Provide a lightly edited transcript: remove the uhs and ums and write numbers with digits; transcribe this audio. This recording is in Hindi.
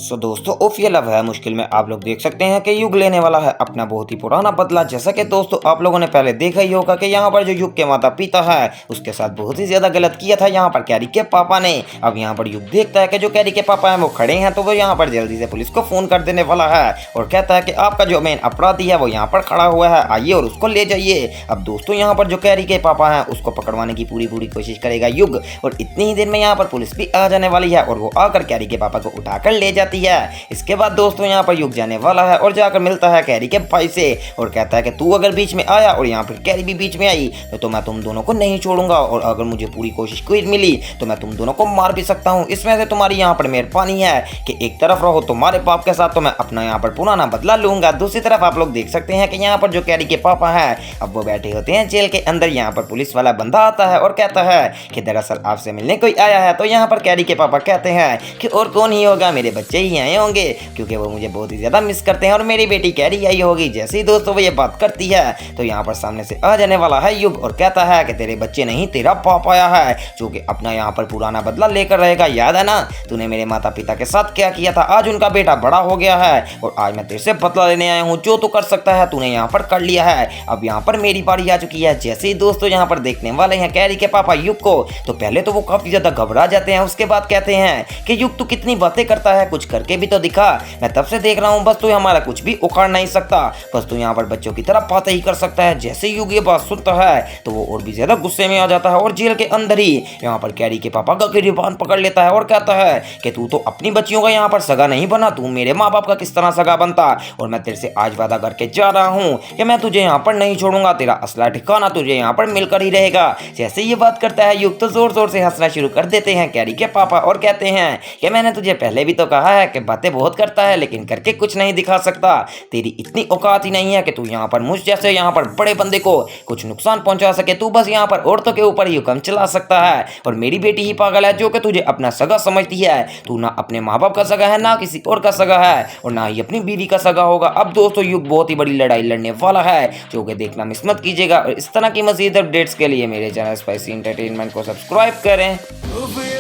दोस्तों ऑफिशियल लव है मुश्किल में आप लोग देख सकते हैं कि युग लेने वाला है अपना बहुत ही पुराना बदला। जैसा कि दोस्तों आप लोगों ने पहले देखा ही होगा कि यहाँ पर जो युग के माता पिता है उसके साथ बहुत ही ज्यादा गलत किया था यहाँ पर कैरी के पापा ने। अब यहाँ पर युग देखता है कि जो कैरी के पापा हैं वो खड़े हैं, तो वो यहाँ पर जल्दी से पुलिस को फोन कर देने वाला है और कहता है कि आपका जो मेन अपराधी है वो यहाँ पर खड़ा हुआ है, आइए और उसको ले जाइए। अब दोस्तों यहाँ पर जो कैरी के पापा हैं उसको पकड़वाने की पूरी कोशिश करेगा युग, और इतनी ही देर में यहाँ पर पुलिस भी आ जाने वाली है और वो आकर कैरी के पापा को उठाकर ले जाती है। इसके बाद दोस्तों यहाँ पर युग जाने वाला है और जाकर मिलता है कैरी के भाई से और कहता है कि तू अगर बीच में आया और यहाँ पर कैरी भी बीच में आई तो मैं तुम दोनों को नहीं छोड़ूंगा, और अगर मुझे पूरी कोशिश क्विट मिली तो मैं तुम दोनों को मार भी सकता हूँ। इसमें से तुम्हारी यहाँ पर मेहरबानी है कि एक तरफ रहो तुम्हारे बाप के साथ, तो मैं अपना यहाँ पर पुराना बदला लूंगा। दूसरी तरफ आप लोग देख सकते हैं कि यहाँ पर जो कैरी के पापा है अब वो बैठे होते हैं जेल के अंदर। यहाँ पर पुलिस वाला बंदा आता है और कहता है कि दरअसल आपसे मिलने कोई आया है। तो यहाँ पर कैरी के पापा कहते हैं कि और कौन ही होगा, मेरे बच्चे ही आए होंगे क्योंकि वो मुझे बहुत ही ज्यादा मिस करते हैं और मेरी बेटी कैरी आई होगी। जैसे ही दोस्तों वो ये बात करती है तो यहाँ पर सामने से आ जाने वाला है युग और कहता है कि तेरे बच्चे नहीं तेरा बाप आया है जो कि अपना यहाँ पर पुराना बदला लेकर रहेगा। याद है ना तूने मेरे माता पिता के साथ क्या किया था, आज उनका बेटा बड़ा हो गया है और आज मैं तेरे से बदला लेने आया हूँ। जो तू कर सकता है तूने यहाँ पर कर लिया है, अब यहाँ पर मेरी बारी आ चुकी है। जैसे ही दोस्तों यहाँ पर देखने वाले हैं कैरी के पापा युग को तो पहले तो वो काफी ज्यादा घबरा जाते हैं। उसके बाद कहते हैं कि युग तू कितनी बातें करता है, कुछ करके भी तो दिखा, मैं तब से देख रहा हूँ बस तू हमारा कुछ भी उखाड़ नहीं सकता, बस तू यहाँ पर बच्चों की तरफ बातें ही कर सकता है। जैसे युग ये बात सुनता है तो वो और भी ज्यादा गुस्से में आ जाता है और जेल के अंदर ही यहाँ पर कैरी के पापा का गिरबान पकड़ लेता है और कहता है कि तू तो अपनी बच्चियों का यहाँ पर सगा नहीं बना, तू मेरे माँ बाप का किस तरह सगा बनता, और मैं तेरे से आज वादा करके जा रहा हूँ कि मैं तुझे यहाँ पर नहीं छोड़ूंगा, तेरा असला ठिकाना तुझे यहाँ पर मिलकर ही रहेगा। जैसे ये बात करता है युग तो जोर जोर से हंसना शुरू कर देते हैं कैरी के पापा और कहते हैं कि मैंने तुझे पहले भी तो कहा है कि बातें बहुत करता है लेकिन करके कुछ नहीं दिखा सकता, तेरी इतनी औकात ही नहीं है कि तू यहाँ पर मुझ जैसे यहाँ पर बड़े बंदे को कुछ नुकसान पहुंचा सके। तू बस यहाँ पर औरतों के ऊपर ही हुक्म चला सकता है और मेरी बेटी ही पागल है जो कि तुझे अपना सगा समझती है। तू ना अपने माँ बाप का सगा है ना किसी और का सगा है और ना ही अपनी बीवी का सगा होगा। अब दोस्तों युग बहुत ही बड़ी लड़ाई लड़ने वाला है जो कि देखना मिस मत कीजिएगा, और इस तरह की मजीद अपडेट्स के लिए मेरे चैनल स्पाइसी एंटरटेनमेंट को सब्सक्राइब करें।